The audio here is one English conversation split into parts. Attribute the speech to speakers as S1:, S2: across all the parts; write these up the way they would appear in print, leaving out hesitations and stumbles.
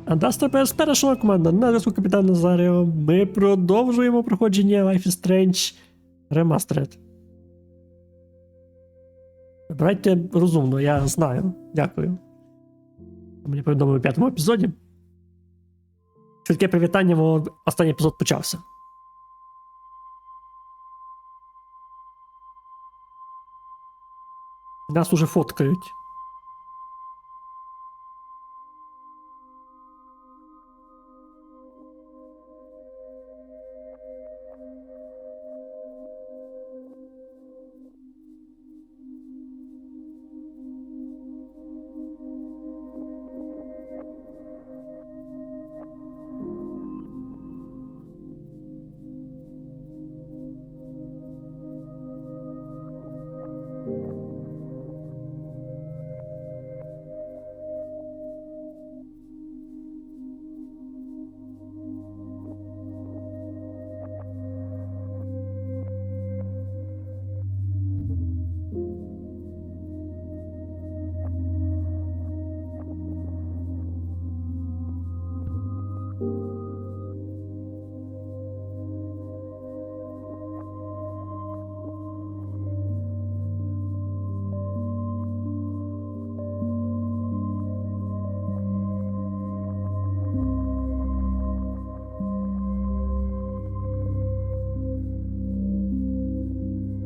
S1: Андастер першого команда на зв'язку капітан Назаріо. Ми продовжуємо проходження Life is Strange Remastered. Вибирайте розумно, я знаю. Дякую. Мені повідомили в 5-му епізоді. Швидке привітання, бо останній епізод почався. Нас уже фоткають.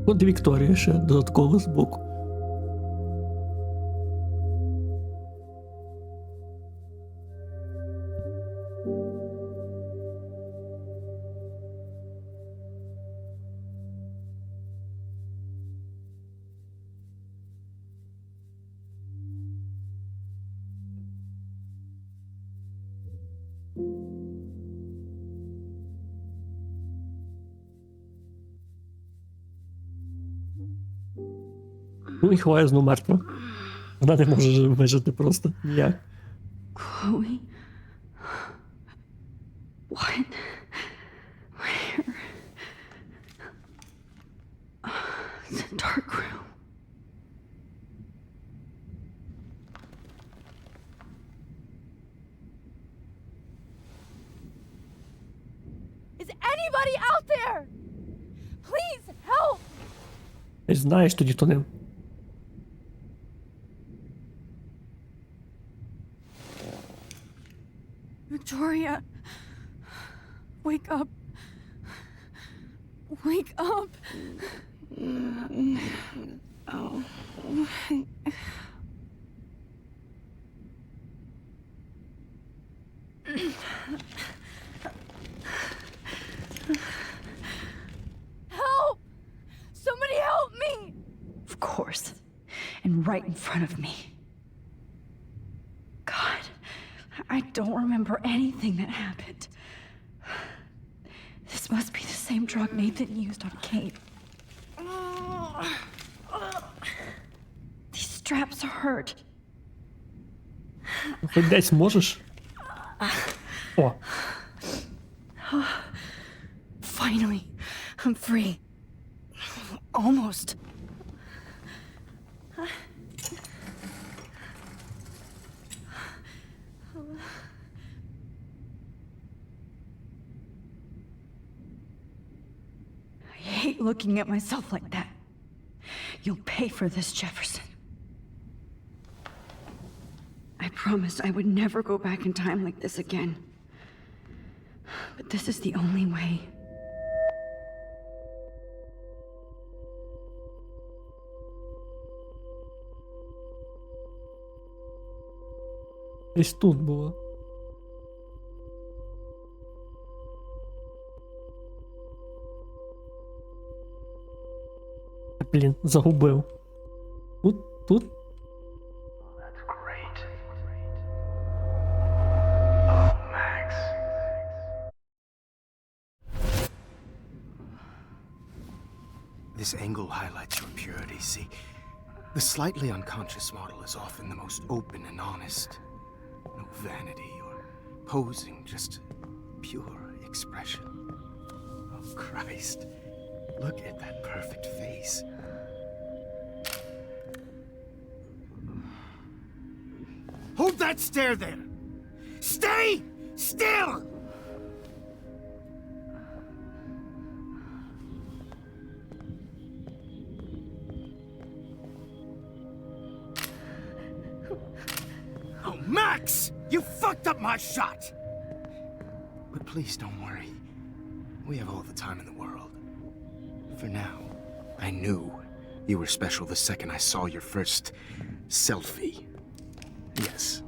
S1: От Вікторія ще додатково збоку. Ну і Хлоя знову мертва. Вона не може вижити просто ніяк.
S2: Chloe? What? Where? It's a dark room.
S3: Is anybody out there? Please help!
S1: Ти знаєш тоді, хто не...
S3: Victoria, wake up. Wake up.
S2: Oh.
S3: Help! Somebody help me!
S2: Of course. And right in front of me. God, I don't remember anything that happened. This must be the same drug Nathan used on Kate. These straps hurt.
S1: Хоч десь можеш? О.
S2: Finally, I'm free. Almost. I hate looking at myself like that. You'll pay for this, Jefferson. I promised I would never go back in time like this again. But this is the only way.
S1: Десь тут було. Блін, загубив. Тут?
S4: That's great. Oh, Max.
S5: This angle highlights your purity, see? The slightly unconscious model is often the most open and honest. No vanity or posing, just pure expression. Oh, Christ. Look at that perfect face. Hold that stare there! Stay still! Oh, Max! You fucked up my shot! But please don't worry. We have all the time in the world. For now, I knew you were special the second I saw your first selfie. Yes,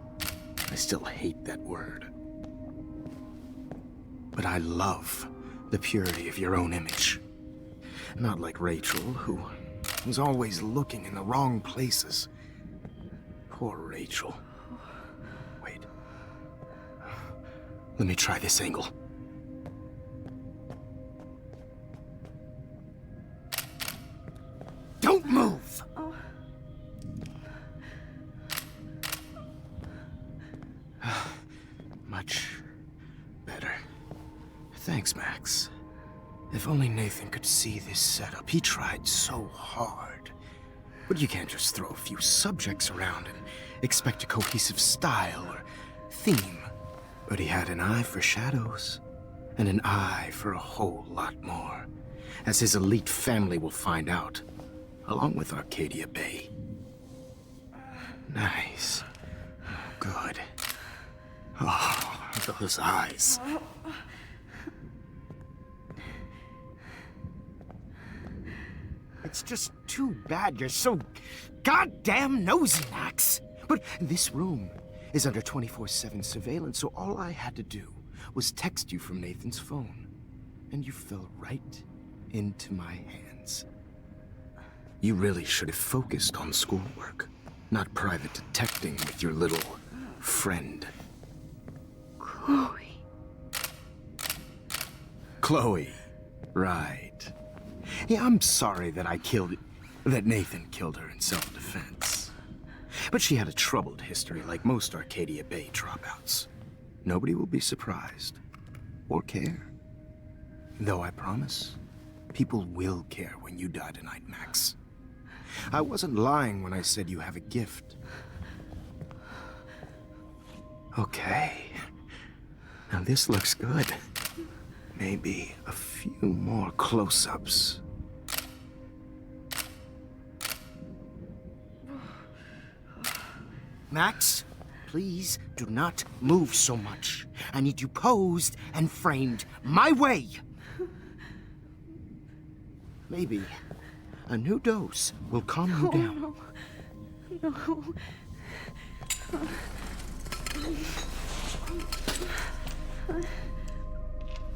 S5: I still hate that word. But I love the purity of your own image. Not like Rachel, who was always looking in the wrong places. Poor Rachel. Wait. Let me try this angle. Don't move! Much better. Thanks, Max. If only Nathan could see this setup. He tried so hard. But you can't just throw a few subjects around and expect a cohesive style or theme. But he had an eye for shadows, and an eye for a whole lot more, as his elite family will find out, along with Arcadia Bay. Nice. Good. Oh, those eyes. It's just too bad you're so goddamn nosy, Max. But this room is under 24/7 surveillance, so all I had to do was text you from Nathan's phone. And you fell right into my hands. You really should have focused on schoolwork, not private detecting with your little friend.
S2: Chloe.
S5: Chloe, right. Yeah, I'm sorry that that Nathan killed her in self-defense. But she had a troubled history like most Arcadia Bay dropouts. Nobody will be surprised or care. Though I promise, people will care when you die tonight, Max. I wasn't lying when I said you have a gift. Okay. Now this looks good. Maybe a few more close-ups. Max, please do not move so much. I need you posed and framed my way. Maybe a new dose will calm you down.
S2: No.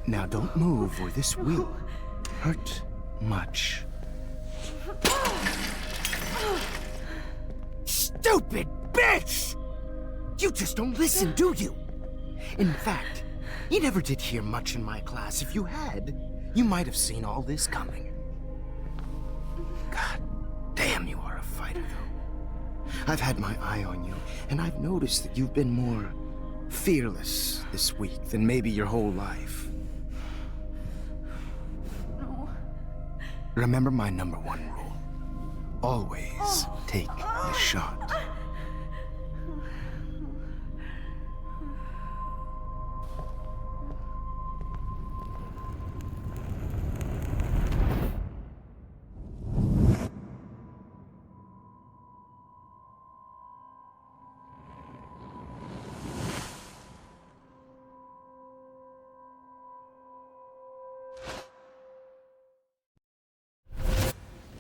S5: Now don't move or this will hurt much. Stupid bitch! You just don't listen, do you? In fact, you never did hear much in my class. If you had, you might have seen all this coming. God damn, you are a fighter, though. I've had my eye on you, and I've noticed that you've been more fearless this week than maybe your whole life.
S2: No.
S5: Remember my #1 rule. Always take the shot.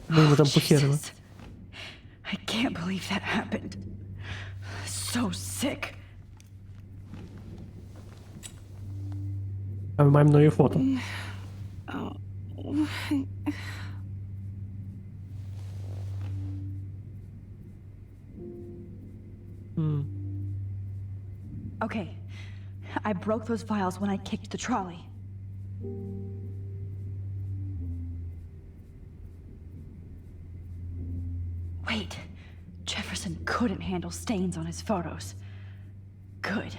S1: Ми йому там похерили.
S2: Jesus. I can't believe that happened. So sick.
S1: А ми маємо нові фото.
S2: Okay. I broke those files when I kicked the trolley. Wait. Jefferson couldn't handle stains on his photos. Good.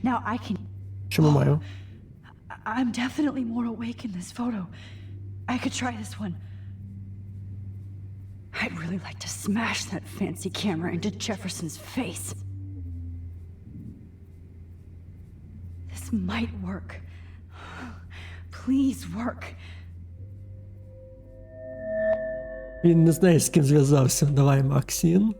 S2: Now I can...
S1: Що ми маємо?
S2: I'm definitely more awake in this photo. I could try this one. I'd really like to smash that fancy camera into Jefferson's face. This might work. Please work.
S1: Він не знає, з ким зв'язався. Давай, Максим.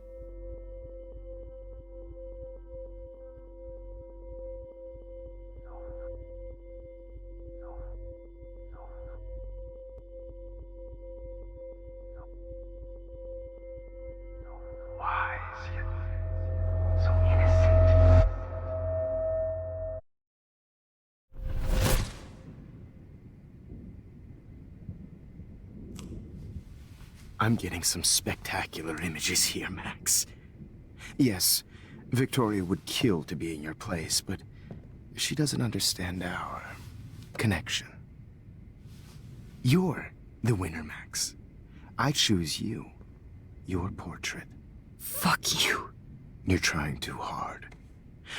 S4: Wise yet so innocent.
S5: I'm getting some spectacular images here, Max. Yes, Victoria would kill to be in your place, but she doesn't understand our connection. You're the winner, Max. I choose you. Your portrait.
S2: Fuck you.
S5: You're trying too hard.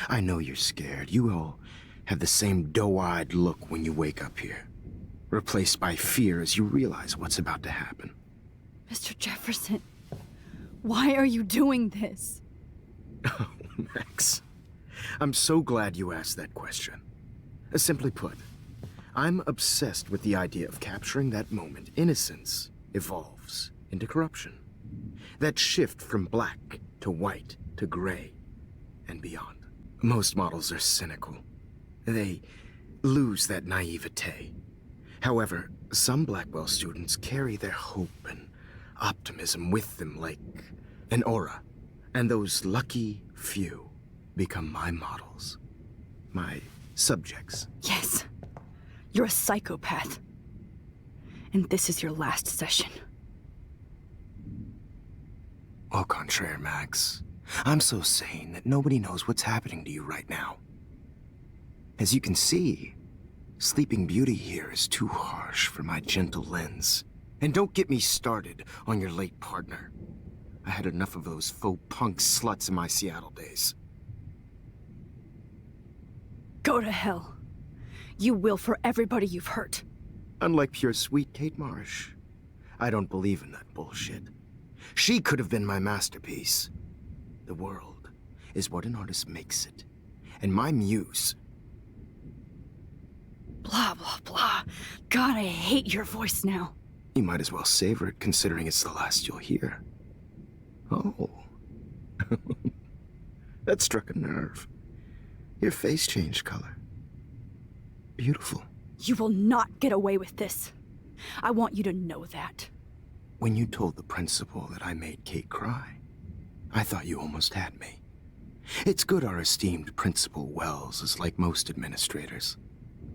S5: I know you're scared. You all have the same doe-eyed look when you wake up here, replaced by fear as you realize what's about to happen.
S3: Mr. Jefferson, why are you doing this?
S5: Oh, Max. I'm so glad you asked that question. Simply put, I'm obsessed with the idea of capturing that moment innocence evolves into corruption. That shift from black to white to gray and beyond. Most models are cynical. They lose that naivete. However, some Blackwell students carry their hope and optimism with them like an aura. And those lucky few become my models. My subjects.
S2: Yes. You're a psychopath. And this is your last session.
S5: Au contraire, Max. I'm so sane that nobody knows what's happening to you right now. As you can see, Sleeping Beauty here is too harsh for my gentle lens. And don't get me started on your late partner. I had enough of those faux punk sluts in my Seattle days.
S2: Go to hell. You will for everybody you've hurt.
S5: Unlike pure sweet Kate Marsh, I don't believe in that bullshit. She could have been my masterpiece. The world is what an artist makes it. And my muse...
S2: Blah, blah, blah. God, I hate your voice now.
S5: You might as well savor it, considering it's the last you'll hear. Oh. That struck a nerve. Your face changed color. Beautiful.
S2: You will not get away with this. I want you to know that.
S5: When you told the principal that I made Kate cry, I thought you almost had me. It's good our esteemed Principal Wells is like most administrators.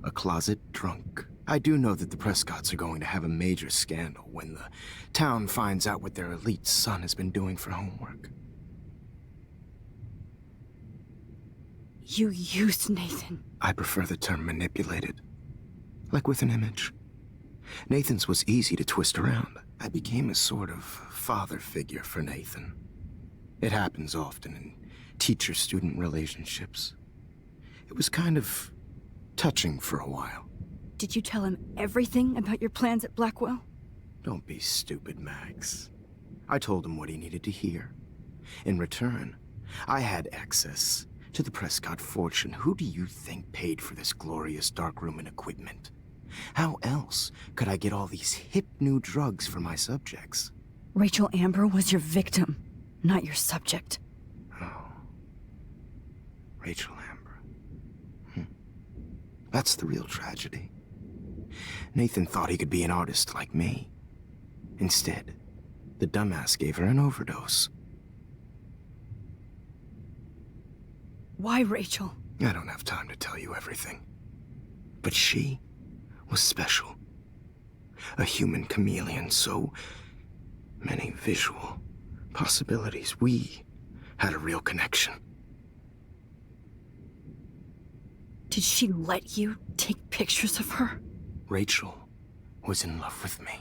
S5: A closet drunk. I do know that the Prescotts are going to have a major scandal when the town finds out what their elite son has been doing for homework.
S2: You used Nathan.
S5: I prefer the term manipulated. Like with an image. Nathan's was easy to twist around. I became a sort of father figure for Nathan. It happens often in teacher-student relationships. It was kind of touching for a while.
S2: Did you tell him everything about your plans at Blackwell?
S5: Don't be stupid, Max. I told him what he needed to hear. In return, I had access to the Prescott fortune. Who do you think paid for this glorious darkroom and equipment? How else could I get all these hip new drugs for my subjects?
S2: Rachel Amber was your victim, not your subject.
S5: Oh. Rachel Amber. That's the real tragedy. Nathan thought he could be an artist like me. Instead, the dumbass gave her an overdose.
S2: Why Rachel?
S5: I don't have time to tell you everything. But she was special. A human chameleon, so many visual possibilities. We had a real connection.
S2: Did she let you take pictures of her?
S5: Rachel was in love with me.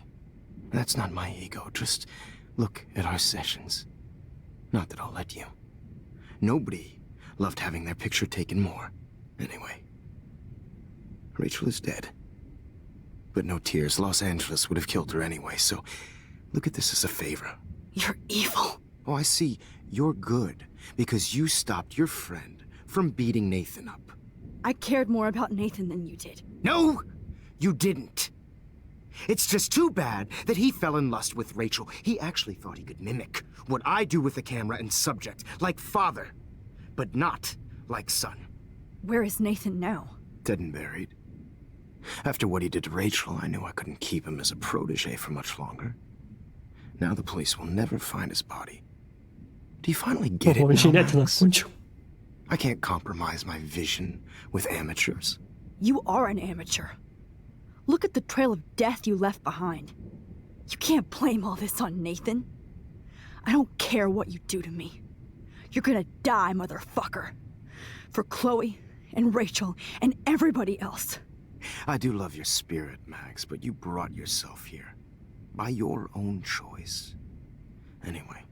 S5: That's not my ego. Just look at our sessions. Not that I'll let you. Nobody loved having their picture taken more. Anyway, Rachel is dead. But no tears. Los Angeles would have killed her anyway, so look at this as a favor.
S2: You're evil.
S5: Oh, I see. You're good because you stopped your friend from beating Nathan up.
S3: I cared more about Nathan than you did.
S5: No, you didn't. It's just too bad that he fell in lust with Rachel. He actually thought he could mimic what I do with the camera and subject, like father, but not like son.
S3: Where is Nathan now?
S5: Dead and buried. After what he did to Rachel, I knew I couldn't keep him as a protege for much longer. Now the police will never find his body. Do you finally get
S1: Ого, він ще й
S5: it now,
S1: нетіна
S5: Max?
S1: кончив.
S5: I can't compromise my vision with amateurs.
S3: You are an amateur. Look at the trail of death you left behind. You can't blame all this on Nathan. I don't care what you do to me. You're gonna die, motherfucker. For Chloe and Rachel and everybody else.
S5: I do love your spirit, Max, but you brought yourself here. By your own choice. Anyway,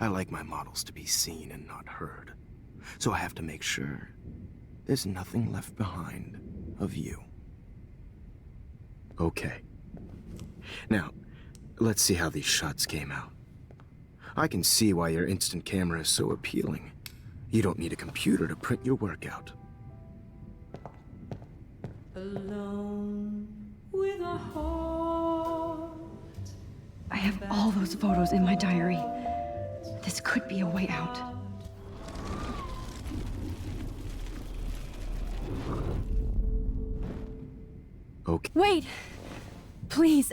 S5: I like my models to be seen and not heard. So I have to make sure there's nothing left behind of you. Okay. Now, let's see how these shots came out. I can see why your instant camera is so appealing. You don't need a computer to print your work out.
S2: Alone with a heart. I have all those photos in my diary. This could be a way out.
S5: Okay.
S3: Wait! Please,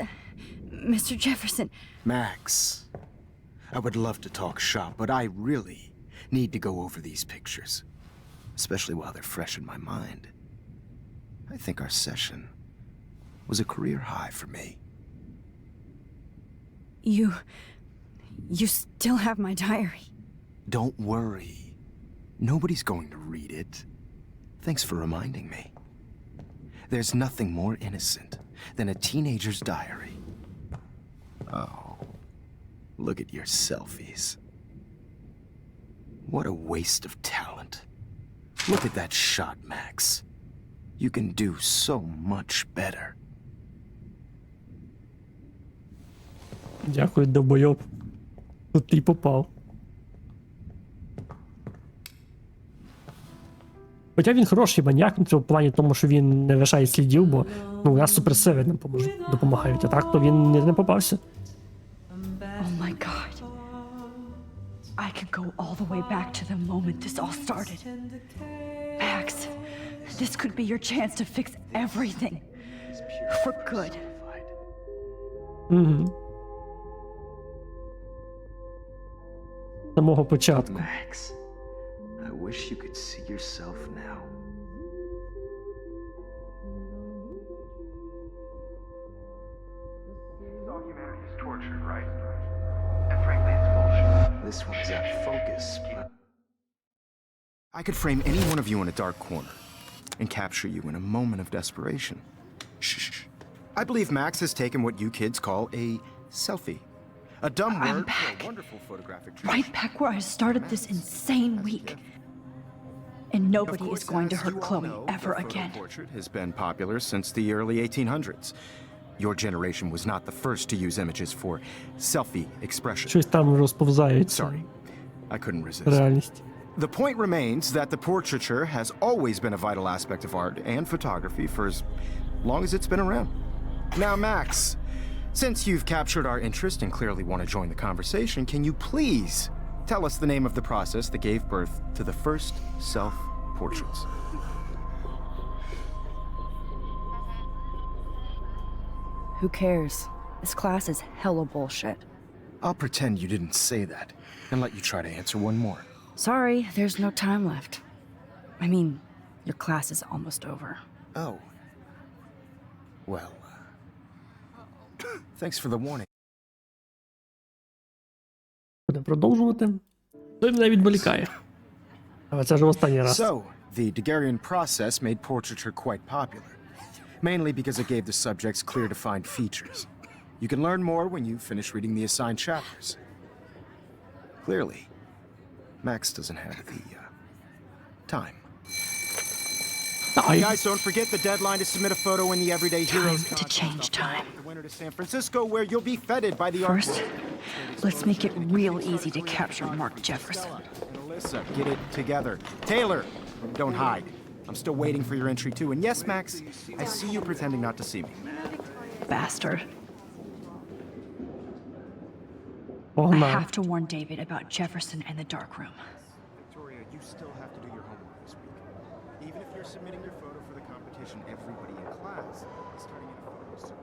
S3: Mr. Jefferson.
S5: Max, I would love to talk shop, but I really need to go over these pictures. Especially while they're fresh in my mind. I think our session was a career high for me.
S3: You still have my diary.
S5: Don't worry. Nobody's going to read it. Thanks for reminding me. There's nothing more innocent than a teenager's diary. Oh, look at your selfies. What a waste of talent. Look at that shot, Max. You can do so much better.
S1: Дякую, довбойоб. Тут ти попав. Хоча він хороший маньяк, в плані тому, що він не лишає слідів, бо у нас суперсили нам допомагають, а так то він не попався.
S2: Oh my god. I can go all the way back to the moment this all started. Max, this could be your chance to fix everything. For good.
S1: Угу. З самого початку.
S5: Max, I wish you could see yourself now.
S4: All humanity is tortured, right? And frankly, it's bullshit.
S5: This one's out of focus, but... I could frame any one of you in a dark corner and capture you in a moment of desperation. Shh. I believe Max has taken what you kids call a selfie. A dumb
S2: I'm
S5: word
S2: back.
S5: for a wonderful photographic
S2: Right back where I started this insane week. And
S5: Of
S2: nobody is
S5: course,
S2: going to
S5: as
S2: hurt
S5: you all
S2: Chloe
S5: know,
S2: ever
S5: the
S2: again.
S5: photo portrait has been popular since the early 1800s. Your generation was not the first to use images for selfie expression.
S1: Щось там розповзається.
S5: Sorry, I couldn't resist.
S1: Реальність.
S5: The point remains that the portraiture has always been a vital aspect of art and photography for as long as it's been around. Now, Max, since you've captured our interest and clearly want to join the conversation, can you please tell us the name of the process that gave birth to the first self-portraits?
S3: Who cares? This class is hella bullshit.
S5: I'll pretend you didn't say that and let you try to answer one more.
S3: Sorry, there's no time left. I mean, your class is almost over.
S5: Oh. Well, thanks for the warning.
S1: Будемо продовжувати. Той мене відволікає. Але це вже останній раз.
S5: So, the Daguerrean process made portraiture quite popular, mainly because it gave the subjects clear defined features. You can learn more when you finish reading the assigned chapters. Clearly, Max doesn't have the time.
S1: Ай.
S5: Guys, don't forget the deadline to submit a photo in the Everyday Heroes
S2: Time to change time.
S5: The winter to San Francisco, where you'll be feted by the
S2: First,
S5: art.
S2: let's make it real easy to capture Mark Jefferson.
S5: And Alyssa, get it together. Taylor, don't hide. I'm still waiting for your entry too. And yes, Max, I see you pretending not to see me.
S2: Bastard. I
S1: Погнали.
S2: have to warn David about Jefferson and the dark room.
S5: Victoria, you still have to do your homework this week. Even if you're submitting your photo for the competition, everybody in class is turning in a photo soon.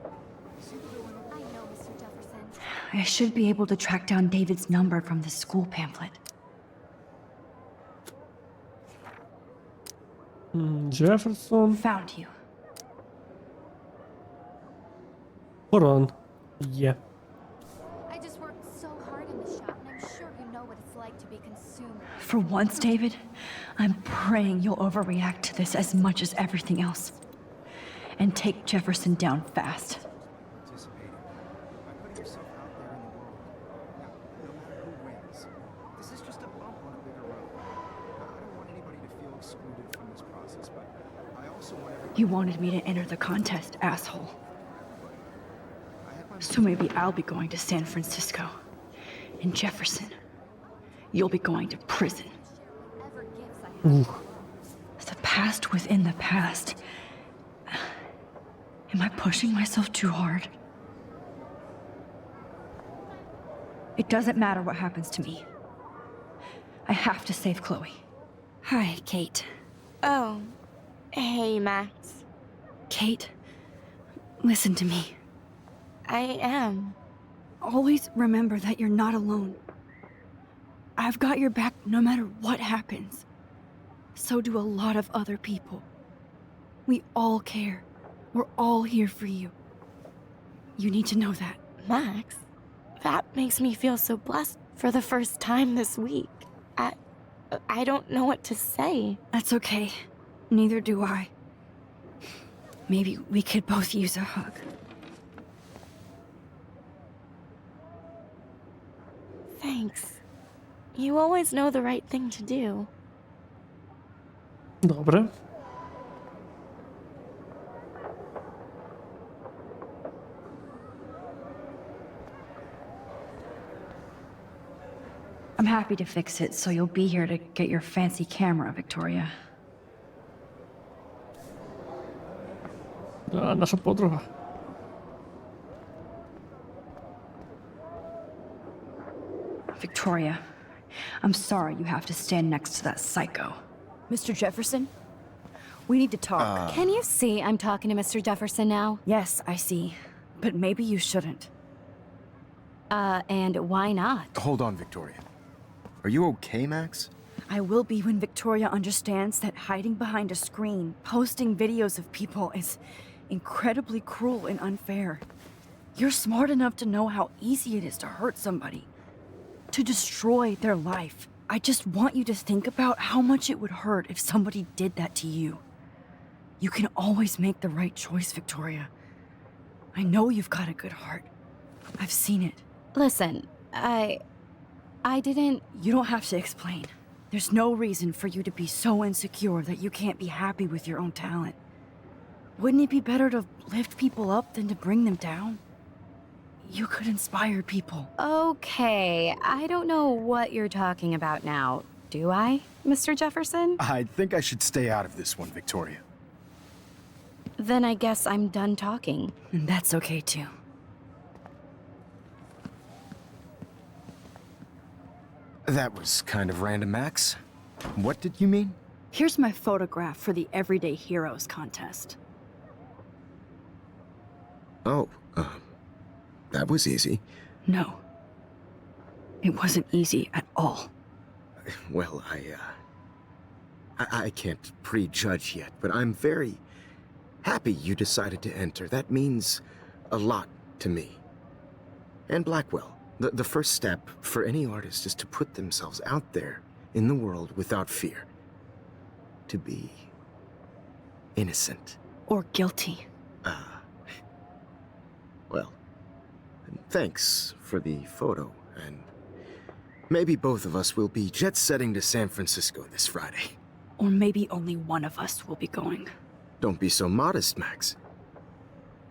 S5: See the villain?
S6: I know, Mr. Jefferson.
S2: I should be able to track down David's number from the school pamphlet.
S1: Джеферсон.
S2: Found you.
S1: Урон. Є.
S6: I just worked so hard in the shop, and I'm sure you know what it's like to be consumed.
S2: For once, David, I'm praying you'll overreact to this as much as everything else. And take Jefferson down fast.
S5: Participating by putting yourself out there in the world. Now, no matter who wins, this is just a bump on a bigger road. Now, I don't want anybody to feel excluded from this process, but I also want everybody.
S2: You wanted me to enter the contest, asshole.
S5: I have my
S2: So maybe I'll be going to San Francisco. And Jefferson, you'll be going to prison.
S6: Whatever gifts I have.
S2: The past within the past. Am I pushing myself too hard? It doesn't matter what happens to me. I have to save Chloe. Hi, Kate.
S7: Oh, hey, Max.
S2: Kate, listen to me.
S7: I am.
S2: Always remember that you're not alone. I've got your back no matter what happens. So do a lot of other people. We all care. We're all here for you. You need to know that.
S7: Max, that makes me feel so blessed for the first time this week. I don't know what to say.
S2: That's okay. Neither do I. Maybe we could both use a hug.
S7: Thanks. You always know the right thing to do.
S1: Добре.
S2: I'm happy to fix it, so you'll be here to get your fancy camera, Victoria.
S1: Да, наша подруга.
S2: Victoria, I'm sorry you have to stand next to that psycho.
S3: Mr. Jefferson, we need to talk.
S6: Can you see I'm talking to Mr. Jefferson now?
S3: Yes, I see. But maybe you shouldn't.
S6: And why not?
S5: Hold on, Victoria. Are you okay, Max?
S3: I will be when Victoria understands that hiding behind a screen, posting videos of people is incredibly cruel and unfair. You're smart enough to know how easy it is to hurt somebody, to destroy their life. I just want you to think about how much it would hurt if somebody did that to you. You can always make the right choice, Victoria. I know you've got a good heart. I've seen it.
S6: Listen, I didn't...
S3: You don't have to explain. There's no reason for you to be so insecure that you can't be happy with your own talent. Wouldn't it be better to lift people up than to bring them down? You could inspire people.
S6: Okay, I don't know what you're talking about now, do I, Mr. Jefferson?
S5: I think I should stay out of this one, Victoria.
S6: Then I guess I'm done talking.
S3: And that's okay too.
S5: That was kind of random, Max. What did you mean?
S3: Here's my photograph for the Everyday Heroes contest.
S5: Oh, that was easy.
S3: No. It wasn't easy at all.
S5: Well, I can't prejudge yet, but I'm very happy you decided to enter. That means a lot to me. And Blackwell. The first step for any artist is to put themselves out there in the world without fear. To be innocent.
S3: Or guilty.
S5: Well, thanks for the photo, and maybe both of us will be jet-setting to San Francisco this Friday.
S3: Or maybe only one of us will be going.
S5: Don't be so modest, Max.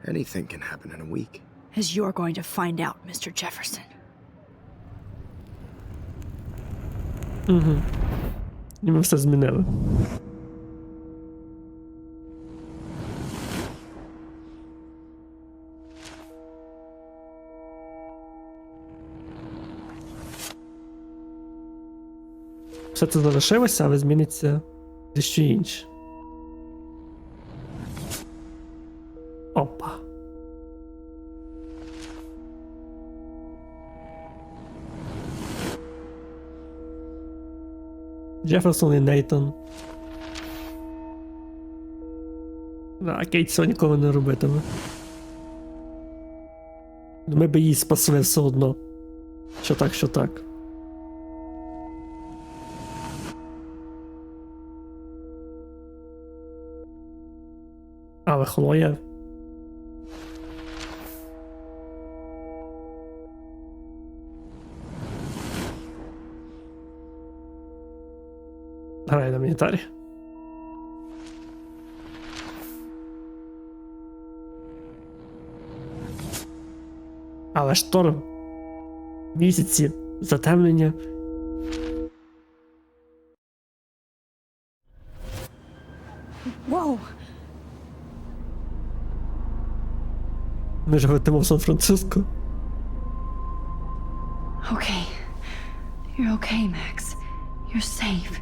S5: Anything can happen in a week.
S3: As you're going to find out, Mr. Jefferson.
S1: І ми все змінили. все це залишилося, але зміниться дещо інше. Опа. Джеферсон і Нейтон. А Кейт цього ніколи не робитиме. Ми би її спасли все одно. Що так, що так. Але Хлоя... Грає на монітарі. Але шторм. Місяці. Затемнення.
S3: Whoa!
S1: Ми ж летимо в Сан-Франциско.
S2: Okay. You're okay, Max. You're safe.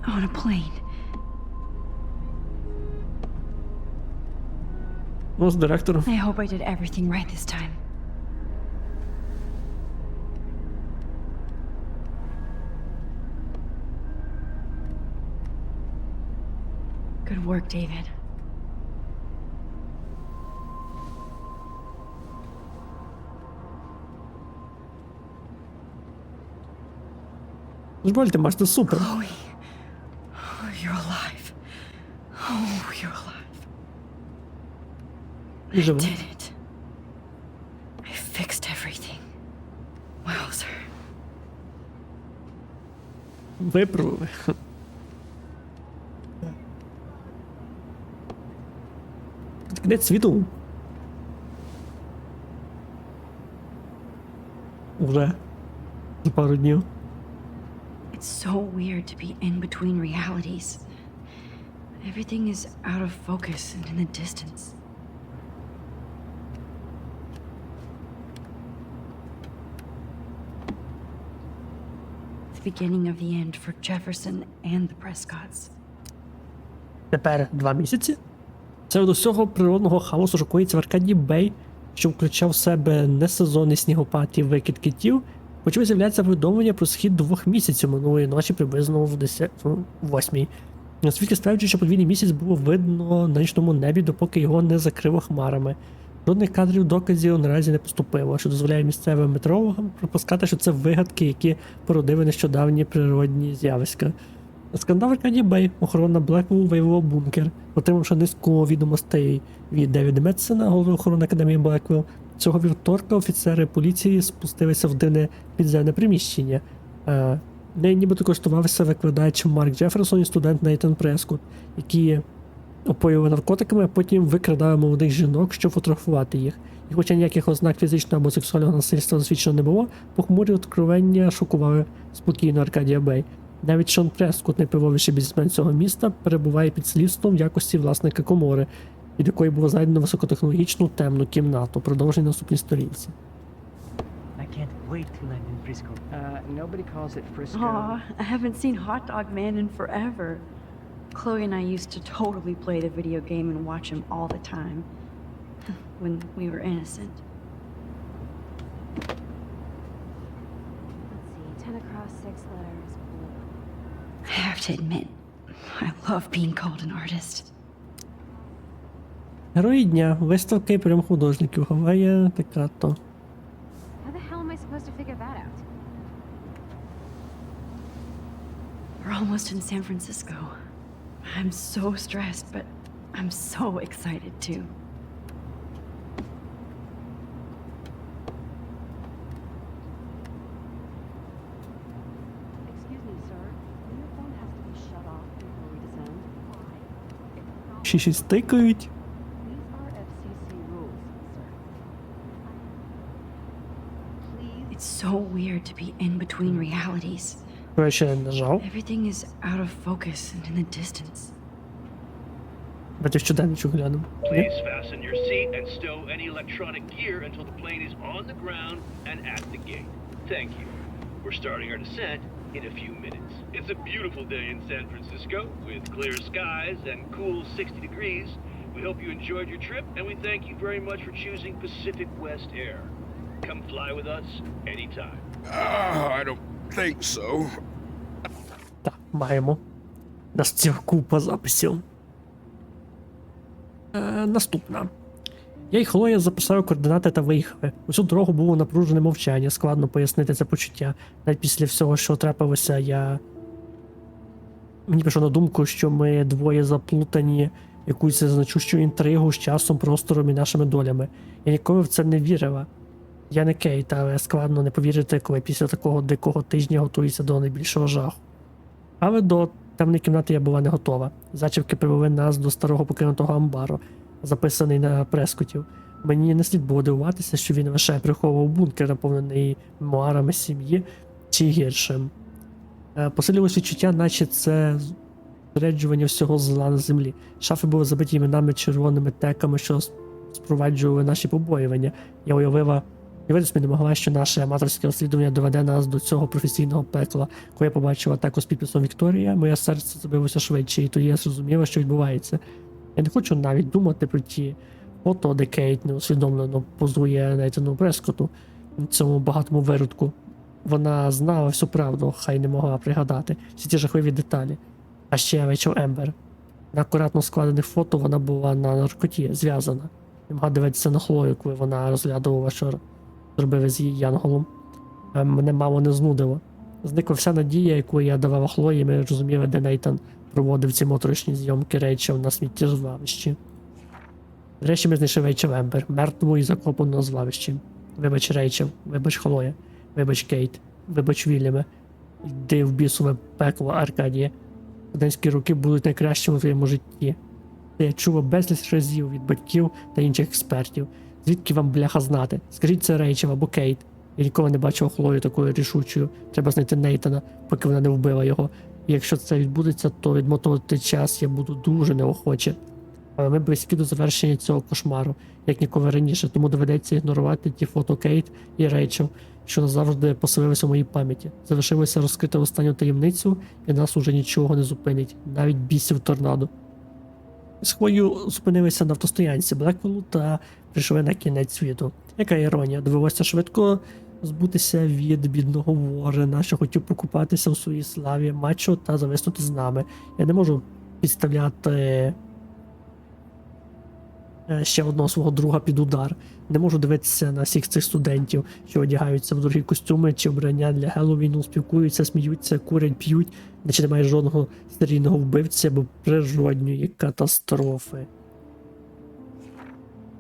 S2: On a plane.
S1: Ну, з директором.
S2: I hope I did everything right this time. Good work, David.
S1: Дозвольте, Маш, це супер.
S2: Chloe. Oh, you're alive. Oh, you're alive.
S1: І живе.
S2: Did it. I fixed everything. Wowzer.
S1: Виправили. Кінець світу. Уже. За пару днів.
S2: It's so weird to be in between realities. Everything is out of focus and in the distance. The beginning of the end for Jefferson and the Prescotts.
S1: Тепер 2 місяці. Серед усього природного хаосу шокується в Аркадії Бей, що включав в себе несезонний снігопад і викид китів, почали з'являтися повідомлення про схід 2 місяців минулої ночі приблизно в 8-й. Свідки стверджують, що подвійний місяць було видно на нічному небі, допоки його не закрило хмарами. Жодних кадрів доказів наразі не поступило, що дозволяє місцевим метеорологам припускати, що це вигадки, які породили нещодавні природні з'явиська. Скандал в Аркадії Бей. Охорона Блеквелл виявила бункер, отримавши низку відомостей від Девіда Метсена, голови охорони Академії Блеквелл. Цього вівторка офіцери поліції спустилися в дивне підземне приміщення. Нею нібито користувався викладач Марк Джеферсон і студент Нейтан Прескотт, які опоювали наркотиками, а потім викрадали молодих жінок, щоб фотографувати їх. І хоча ніяких ознак фізичного або сексуального насильства засвідчено не було, похмурі откровення шокували спокійно Аркадія Бей. Навіть Шон Прескотт, найпливовіший бізнесмен цього міста, перебуває під слідством в якості власника комори, від якої було знайдено високотехнологічну темну кімнату, продовження наступній сторінці.
S8: I can't wait till I'm in Frisco. Nobody calls it Frisco.
S2: Aw, I haven't seen Hot Dog Man in forever. Chloe and I used to totally play the video game and watch him all the time. When we were innocent.
S6: Let's see, 10 across, 6 letters, blue.
S2: I have to admit, I love being called an artist.
S1: Герої дня. Виставка і прийом художників. Гавая Пекато.
S6: How the hell am I supposed to figure that out?
S2: We're almost in San Francisco. I'm so stressed, but I'm so excited too.
S6: Excuse me, sir. Your phone has to be shut off before we descend. Why?
S1: Ще щось тикають.
S6: These are FCC rules, sir. Please.
S2: It's so weird to be in between realities.
S1: Я ще не нажав.
S2: Everything is out of focus and in the distance.
S1: Давайте в щоденничок глянемо.
S9: Please fasten your seat and stow any electronic gear until the plane is on the ground and at the gate. Thank you. We're starting our descent in a few minutes. It's a beautiful day in San Francisco with clear skies and cool 60 degrees. We hope you enjoyed your trip, and we thank you very much for choosing Pacific West Air. Come fly with us anytime.
S10: I don't think so.
S1: Так, маємо. Нас ціла купа записів. Наступна. Я і Хлоя записали координати та виїхали. Усю дорогу було напружене мовчання, складно пояснити це почуття. Навіть після всього, що трапилося, мені прийшло на думку, що ми двоє заплутані якусь значущу інтригу з часом, простором і нашими долями. Я ніколи в це не вірила. Я не Кейт, але складно не повірити, коли після такого дикого тижня готуюся до найбільшого жаху. Але до темної кімнати я була не готова. Зачіпки привели нас до старого покинутого амбару, записаний на прескотів. Мені не слід було дивуватися, що він лише приховував бункер, наповнений мемуарами сім'ї, чи гіршим. Посилювалось відчуття, наче це зосереджування всього зла на землі. Шафи були забиті іменами червоними теками, що спроваджували наші побоювання. Я уявила, не могла, що наше аматорське розслідування доведе нас до цього професійного пекла. Коли я побачила таку з підписом Вікторія, моє серце забилося швидше, і тоді я зрозуміла, що відбувається. Я не хочу навіть думати про ті фото, де Кейт неусвідомлено позує Нейтану Прескоту, цьому багатому виродку. Вона знала всю правду, хай не могла пригадати всі ті жахливі деталі. А ще Рейчел Ембер. На акуратно складених фото вона була на наркоті, зв'язана. Не могла дивитися на Хлою, коли вона розглядувала, що зробили з її янголом. Мене мало не знудило. Зникла вся надія, яку я давала Хлої, і ми розуміли, де Нейтан проводив ці моторошні зйомки Рейчел на сміттєзвалищі. Врешті ми знайшли Рейчел Ембер, мертву і закопану на звалищі. Вибач, Рейчел, вибач, Хлоя, вибач, Кейт, вибач, Вільяме. Йди в бісове пекло, Аркадія. Студентські роки будуть найкращими в твоєму житті. Це я чула безліч разів від батьків та інших експертів. Звідки вам, бляха, знати? Скажіть це Рейчел або Кейт. Я ніколи не бачила Хлою такою рішучою. Треба знайти Нейтана, поки вона не вбила його. І якщо це відбудеться, то відмотувати час я буду дуже неохоче. Але ми близькі до завершення цього кошмару, як ніколи раніше, тому доведеться ігнорувати ті фото Кейт і Рейчел, що назавжди поселилися в моїй пам'яті. Залишилося розкрити останню таємницю, і нас уже нічого не зупинить, навіть бісів торнадо. З Хлою зупинилися на автостоянці Блеквеллу та прийшли на кінець світу. Яка іронія, довелося швидко збутися від бідного Ворена, що хотів покупатися у своїй славі, мачо та зависнути з нами. Я не можу підставляти ще одного свого друга під удар. Не можу дивитися на всіх цих студентів, що одягаються в дорогі костюми чи обрання для Геловіну, спілкуються, сміються, курять, п'ють, наче немає жодного серійного вбивця або природньої катастрофи.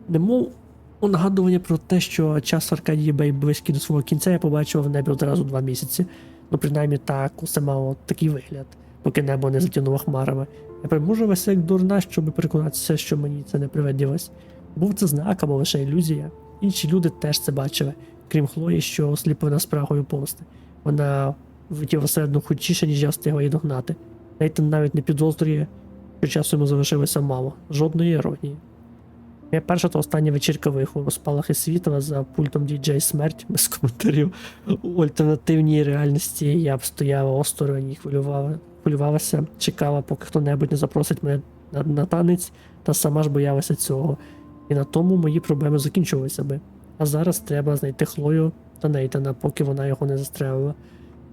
S1: Немов у нагадування про те, що час Аркадії Бей близький до свого кінця, я побачив в небі одразу 2 місяці. Ну, принаймні так, усе мало такий вигляд, поки небо не затягнуло хмарами. Я примужувався як дурна, щоб переконатися, що мені це не привиділось. Був це знак або лише ілюзія. Інші люди теж це бачили, крім Хлої, що осліплена спрагою помсти. Вона влетіла середину хутчіше, ніж я встигла її догнати. Нейтан навіть не підозрює, що часу йому залишилося мало. Жодної іронії. Моя перша та остання вечірка вихову, спалахи світла за пультом DJ Смерть, без коментарів. У альтернативній реальності я б стояла осторонь і хвилювалася, чекала, поки хто-небудь не запросить мене на танець, та сама ж боялася цього. І на тому мої проблеми закінчувалися би. А зараз треба знайти Хлою та Нейтана, поки вона його не застрелила.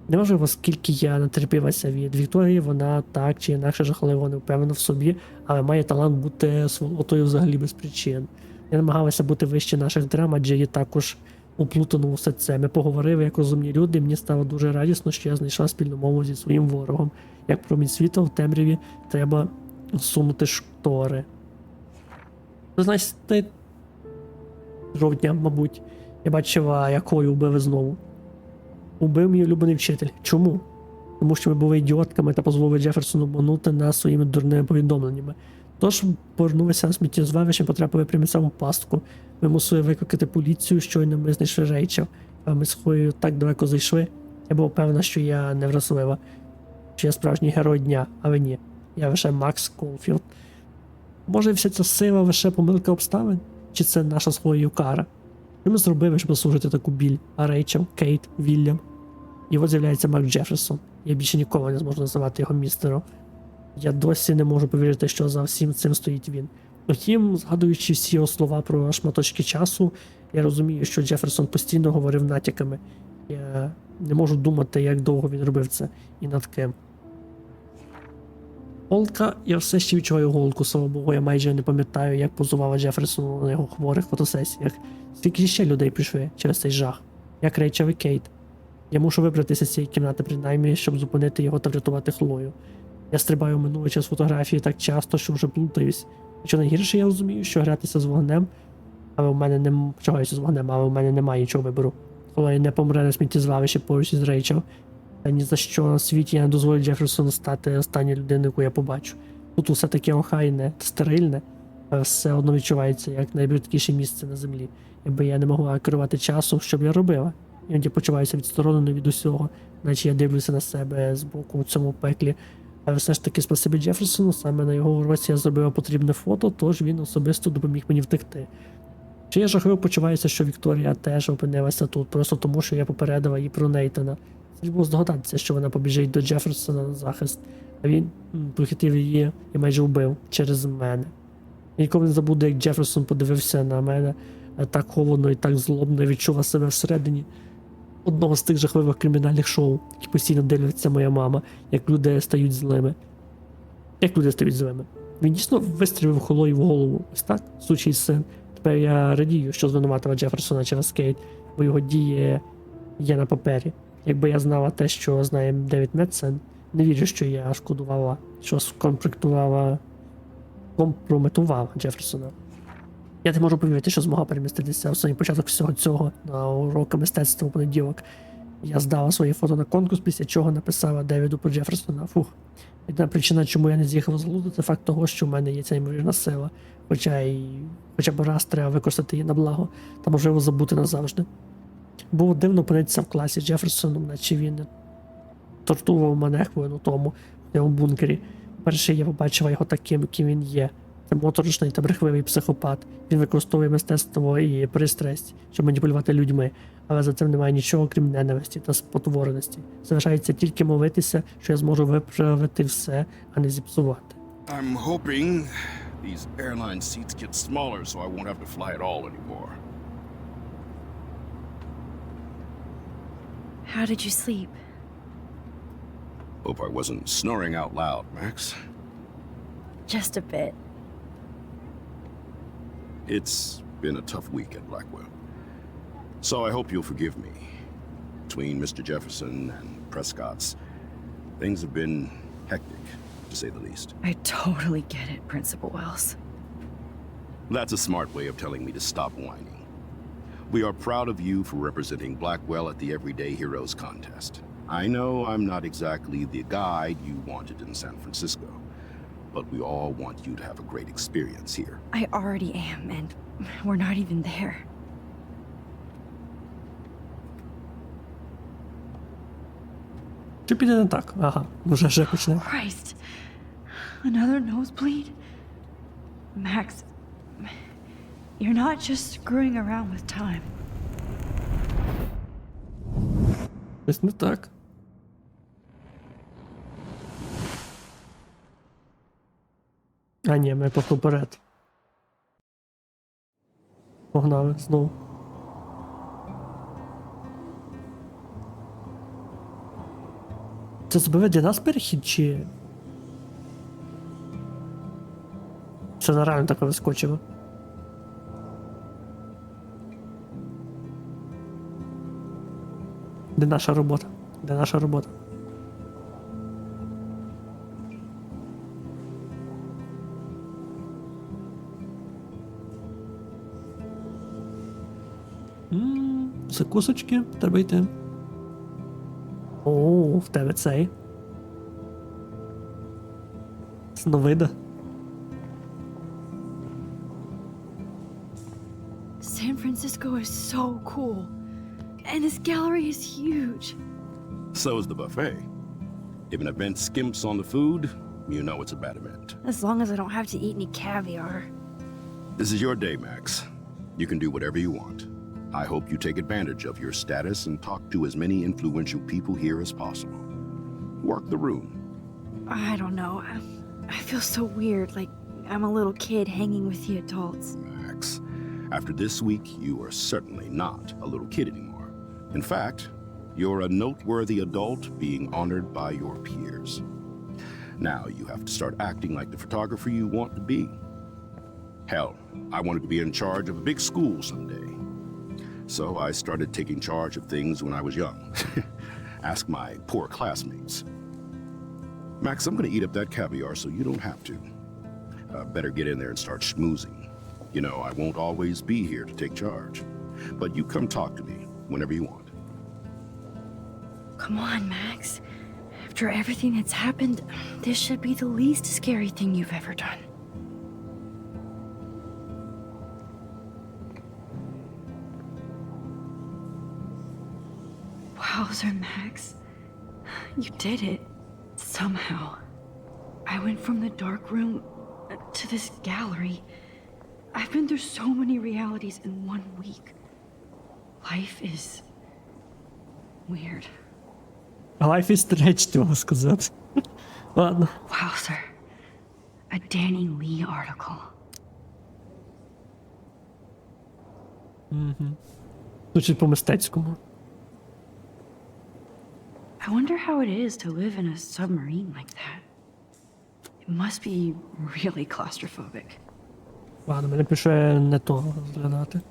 S1: Неважливо, скільки я натерпілася від Вікторії, вона так чи інакше жахливо не впевнена в собі, але має талант бути сволотою взагалі без причин. Я намагалася бути вище наших драм, адже її також уплутано у все це. Ми поговорили як розумні люди, і мені стало дуже радісно, що я знайшла спільну мову зі своїм ворогом. Як промінь світла в темряві треба сунути штори. 16 жовтня, мабуть, я бачила, якою вбили знову. Убив мій улюблений вчитель. Чому? Тому що ми були ідіотками та дозволили Джеферсону обманути нас своїми дурними повідомленнями. Тож повернулися на сміттєзвалище і потрапили прямо в саму пастку. Ми мусили викликати поліцію, щойно ми знайшли Рейчел. А ми з Хлоєю так далеко зайшли. Я була певна, що я не вразлива. Що я справжній герой дня, але ні. Я лише Макс Колфілд. Може вся ця сила лише помилка обставин? Чи це наша з Хлоєю кара? Що ми зробили, щоб заслужити таку біль? А Рейчел, Кейт, Вільям? І от з'являється Марк Джеферсон. Я більше ніколи не зможу називати його містером. Я досі не можу повірити, що за всім цим стоїть він. Втім, згадуючи всі його слова про шматочки часу, я розумію, що Джеферсон постійно говорив натяками. Я не можу думати, як довго він робив це і над ким. Голка, я все ще відчуваю голку, слава Богу, я майже не пам'ятаю, як позувала Джеферсону на його хворих фотосесіях. Скільки ще людей прийшли через цей жах. Як Рейчел і Кейт. Я мушу вибратися з цієї кімнати, принаймні, щоб зупинити його та врятувати Хлою. Я стрибаю в минуле через фотографії так часто, що вже плутаюсь. Що найгірше, я розумію, що гратися з вогнем, але в мене немає нічого вибору. Хлоя не помре на сміттєзвалищі поруч із Рейчел. Та ні за що на світі я не дозволю Джеферсону стати останньою людиною, яку я побачу. Тут усе таке охайне та стерильне, але все одно відчувається як найбридкіше місце на землі. Якби я не могла керувати часом, що б я робила. Іноді почуваюся відстороненою від усього, наче я дивлюся на себе з боку у цьому пеклі. Але все ж таки спасибі Джеферсону, саме на його уроці я зробила потрібне фото, тож він особисто допоміг мені втекти. Чи я жахливо почуваюся, що Вікторія теж опинилася тут, просто тому, що я попередила її про Нейтана. Слід було здогадатися, що вона побіжить до Джеферсона на захист, а він похитив її і майже вбив через мене. Я ніколи не забуду, як Джеферсон подивився на мене так холодно і так злобно, і відчула себе всередині одного з тих жахливих кримінальних шоу, які постійно дивиться моя мама, як люди стають злими. Він дійсно вистрілив Хлої в голову. Ось так, сучий син. Тепер я радію, що звинуватила Джеферсона через Кейт, бо його дії є на папері. Якби я знала те, що знає Девід Медсен, не вірю, що я шкодувала, що компрометувала Джеферсона. Я не можу повірити, що змогла переміститися в самий початок всього цього на уроки мистецтва у понеділок. Я здала свої фото на конкурс, після чого написала Девіду про Джеферсона. Єдина причина, чому я не з'їхала з глузду, це факт того, що в мене є ця ймовірна сила. Хоча б раз треба використати її на благо, та можливо забути назавжди. Було дивно опинитися в класі з Джеферсоном, наче він тортував мене хвилину тому в цьому бункері. Перше я побачила його таким, яким він є. Це моторошний та брехливий психопат. Він використовує мистецтво і пристрасть, щоб маніпулювати людьми, але за цим немає нічого, крім ненависті та спотвореності. Залишається тільки молитися, що я зможу виправити все, а не зіпсувати.
S10: I'm hoping these airline seats get smaller so I won't have to fly at all anymore.
S3: How did you sleep?
S10: Hope I wasn't snoring out loud, Max.
S3: Just a bit.
S10: It's been a tough week at Blackwell. So I hope you'll forgive me. Between Mr. Jefferson and Prescott's, things have been hectic, to say the least.
S3: I totally get it, Principal Wells.
S10: That's a smart way of telling me to stop whining. We are proud of you for representing Blackwell at the Everyday Heroes contest. I know I'm not exactly the guide you wanted in San Francisco, but we all want you to have a great experience here.
S3: I already am, and we're not even there.
S1: Що піде не так? Ага, вже почне.
S2: Christ. Another nosebleed? Max, you're not just screwing around with time.
S1: Щось не так. А ні, ми просто вперед. Погнали знову. Це збиве для нас перехід, чи... Це нереально таке вискочило. Де наша робота? Де наша робота? Закусочки, треба йти. О, в тебе цей. Сновида.
S2: San Francisco is so cool. And this gallery is huge.
S10: So is the buffet. If an event skimps on the food, you know it's a bad event.
S3: As long as I don't have to eat any caviar.
S10: This is your day, Max. You can do whatever you want. I hope you take advantage of your status and talk to as many influential people here as possible. Work the room.
S3: I don't know. I feel so weird, like I'm a little kid hanging with the adults.
S10: Max, after this week, you are certainly not a little kid anymore. In fact, you're a noteworthy adult being honored by your peers. Now you have to start acting like the photographer you want to be. Hell, I wanted to be in charge of a big school someday. So I started taking charge of things when I was young. Ask my poor classmates. Max, I'm gonna eat up that caviar so you don't have to. Better get in there and start schmoozing. You know, I won't always be here to take charge. But you come talk to me whenever you want.
S3: Come on, Max. After everything that's happened, this should be the least scary thing you've ever done. Wowzer, Max. You did it. Somehow. I went from the dark room to this gallery. I've been through so many realities in 1 week. Life is weird.
S1: Life is strange, ти можу сказати. Ладно.
S3: Wowzer. A Danny Lee article.
S1: Звучить по-мистецькому.
S3: I wonder how it is to live in a submarine like that. It must be really claustrophobic.
S1: Ладно, мене пише не того розглядати.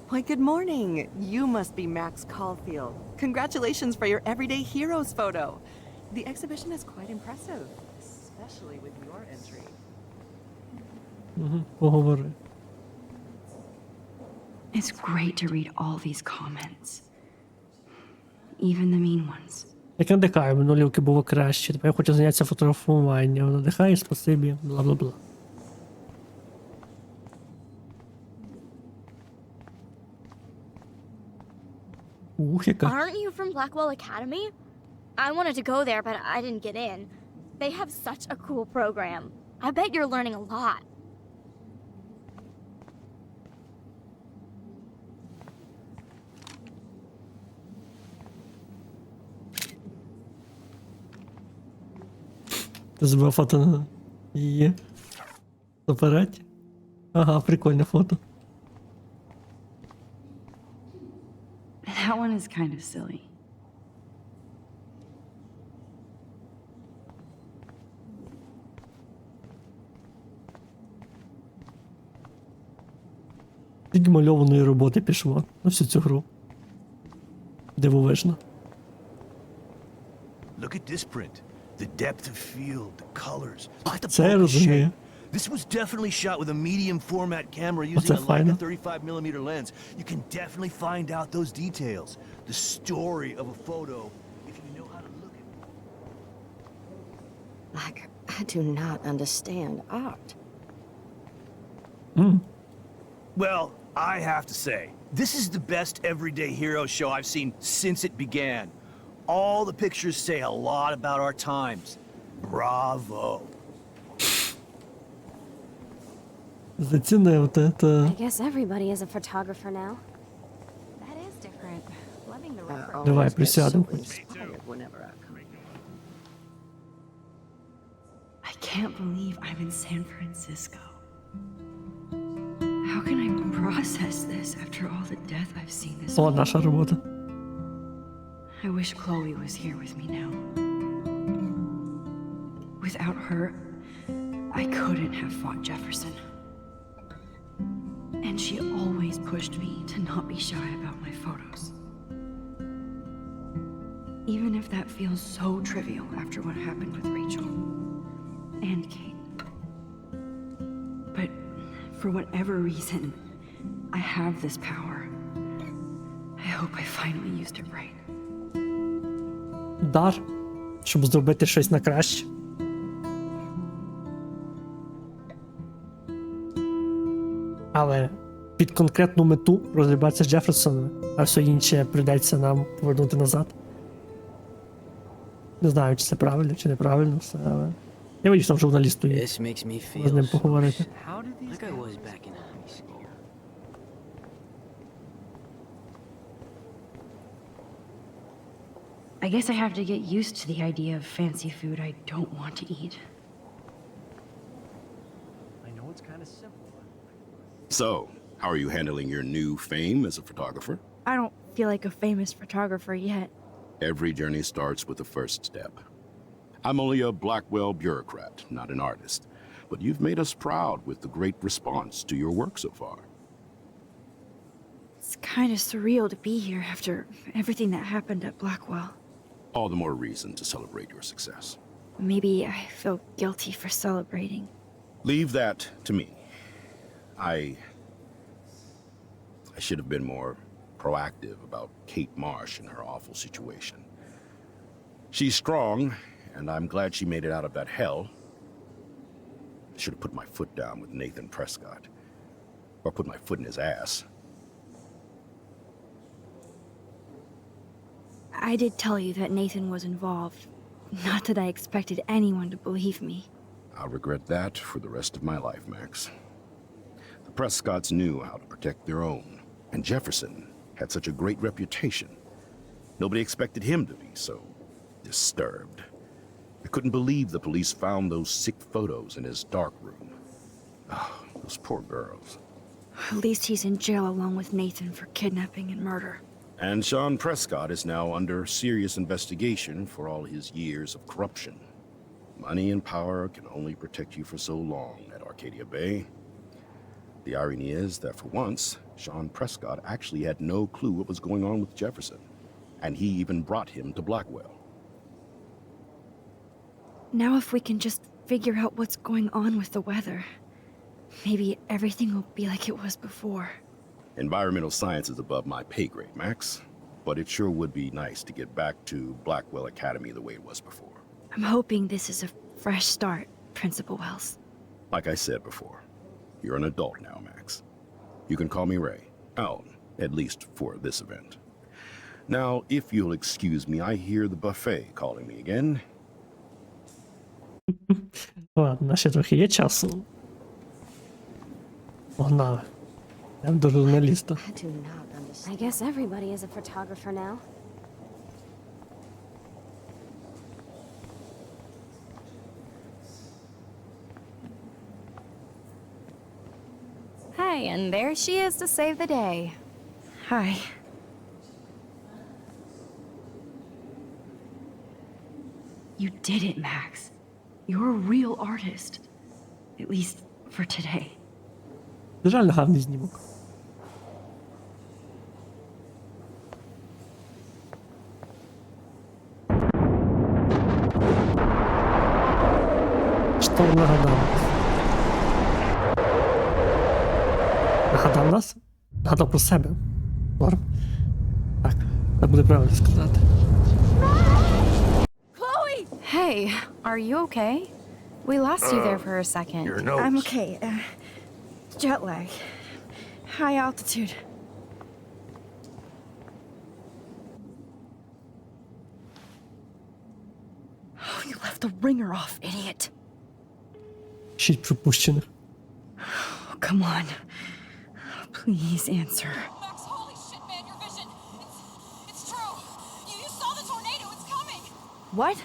S11: Why, good morning. You must be Max Caulfield. Congratulations for your Everyday Heroes photo. The exhibition is quite impressive, especially with your entry.
S1: Поговори.
S3: It's great to read all these comments. Even the mean ones.
S1: Як надихаю, минулівки було краще. Тепер я хочу зайнятися фотографуванням. Надихає, спасибі, бла-бла-бла. Ух, яка.
S7: Aren't you from Blackwell Academy? I wanted to go there, but I didn't get in. They have such a cool program. I bet you're learning a lot.
S1: Ти збив фото на її апараті? Ага, прикольне фото.
S3: That one is kind of silly.
S1: Скільки мальованої роботи пішло на всю цю гру. Дивовижно.
S12: Look at this print. The depth of field, the colors. Look at the
S1: Це я
S12: bokeh
S1: розумію.
S12: shape. This was definitely shot with a medium format camera using
S1: Оце
S12: a Leica
S1: файно.
S12: 35mm lens. You can definitely find out those details. The story of a photo if you know how to look at it.
S13: I do not understand art.
S12: Well, I have to say, this is the best Everyday Hero show I've seen since it began. All the pictures say a lot about our times. Bravo.
S1: Зацінив те.
S7: I guess everybody is a photographer now.
S6: That is different. Loving the record.
S1: Давай, присядемо.
S3: I can't believe I'm in San Francisco. How can I process this after all the death I've seen this
S1: О,
S3: week?
S1: наша робота.
S3: I wish Chloe was here with me now. Without her, I couldn't have fought Jefferson. And she always pushed me to not be shy about my photos. Even if that feels so trivial after what happened with Rachel and Kate. But for whatever reason, I have this power. I hope I finally used it right.
S1: Дар, щоб зробити щось на краще. Але під конкретну мету розібратися з Джеферсоном, а все інше прийдеться нам повернути назад. Не знаю, чи це правильно, чи неправильно все, але я вирішив там журналісту є. З ним поговорити.
S2: I guess I have to get used to the idea of fancy food I don't want to eat.
S8: I know it's kind of simple, but...
S10: So, how are you handling your new fame as a photographer?
S3: I don't feel like a famous photographer yet.
S10: Every journey starts with the first step. I'm only a Blackwell bureaucrat, not an artist. But you've made us proud with the great response to your work so far.
S3: It's kind of surreal to be here after everything that happened at Blackwell.
S10: All the more reason to celebrate your success.
S3: Maybe I feel guilty for celebrating.
S10: Leave that to me. I should have been more proactive about Kate Marsh and her awful situation. She's strong, and I'm glad she made it out of that hell. I should have put my foot down with Nathan Prescott. Or put my foot in his ass.
S3: I did tell you that Nathan was involved. Not that I expected anyone to believe me.
S10: I'll regret that for the rest of my life, Max. The Prescotts knew how to protect their own, and Jefferson had such a great reputation. Nobody expected him to be so disturbed. I couldn't believe the police found those sick photos in his dark room. Oh, those poor girls.
S3: At least he's in jail along with Nathan for kidnapping and murder.
S10: And Sean Prescott is now under serious investigation for all his years of corruption. Money and power can only protect you for so long at Arcadia Bay. The irony is that for once, Sean Prescott actually had no clue what was going on with Jefferson, and he even brought him to Blackwell.
S3: Now if we can just figure out what's going on with the weather, maybe everything will be like it was before.
S10: Environmental science is above my pay grade, Max, but it sure would be nice to get back to Blackwell Academy the way it was before.
S3: I'm hoping this is a fresh start, Principal Wells.
S10: Like I said before, you're an adult now, Max. You can call me Ray. Oh, at least for this event. Now, if you'll excuse me, I hear the buffet calling me again.
S1: Ладно, ще трохи є часу. Погнали. Йдемо до журналіста.
S6: I guess everybody is a photographer now. Hey, and there she is to save the day.
S3: Hi.
S2: You did it, Max. You're a real artist. At least for today.
S1: Реально гарний знімок. Що нагадав? Нагадав нас? Нагадав про себе. Норм. Так, це буде правильно сказати.
S3: Chloe!
S6: Hey, are you okay? We lost you there for a second.
S3: I'm okay. Jet lag. High altitude. Oh, you left the ringer off, idiot.
S1: 6 пропущених.
S2: Oh, come on. Please answer.
S14: Max, holy shit, man, your vision. It's true. You saw the tornado. It's coming.
S3: What?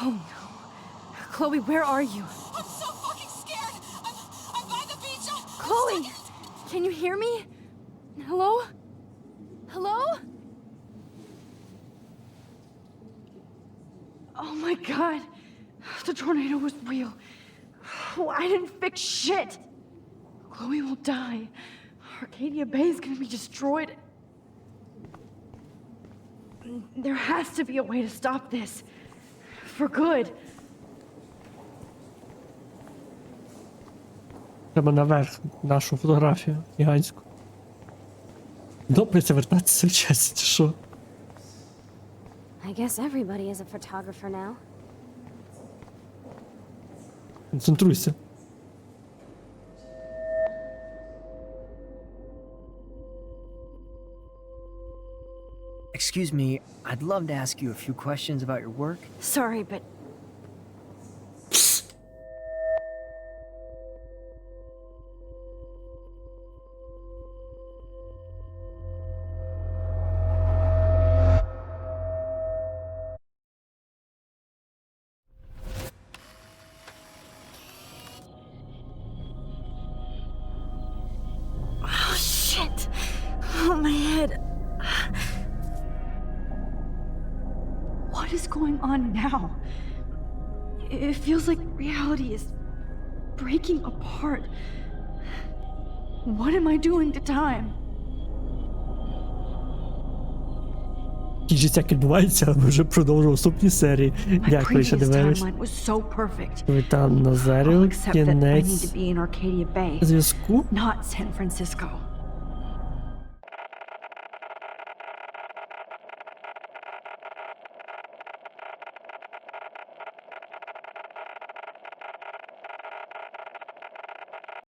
S3: Oh no. Chloe, where are you?
S14: I'm so fucking scared. I'm by the beach.
S3: Chloe! Can you hear me? Hello? Hello? Oh my god. The tornado was real. Oh, I didn't fix shit. Chloe will die. Arcadia Bay is gonna be destroyed. There has to be a way to stop this. For good.
S1: Треба наверх нашу фотографію гігантську. Добре це вертатися в часі, чи що?
S6: I guess everybody is a photographer now.
S1: Концентруйся.
S8: Excuse me, I'd love to ask you a few questions about your work.
S3: Sorry, but my head.
S2: What is going on now? It feels like reality is breaking apart. What am I doing to time?
S1: Ті життяк відбувається, ми вже продовжуємо наступні серії.
S2: My
S1: Дякую, що
S2: previous
S1: дивились.
S2: timeline was so perfect.
S1: Вітаю
S2: I'll
S1: Назарію,
S2: accept that I need
S1: кінець
S2: to be in Arcadia Bay,
S1: зв'язку.
S2: not San Francisco.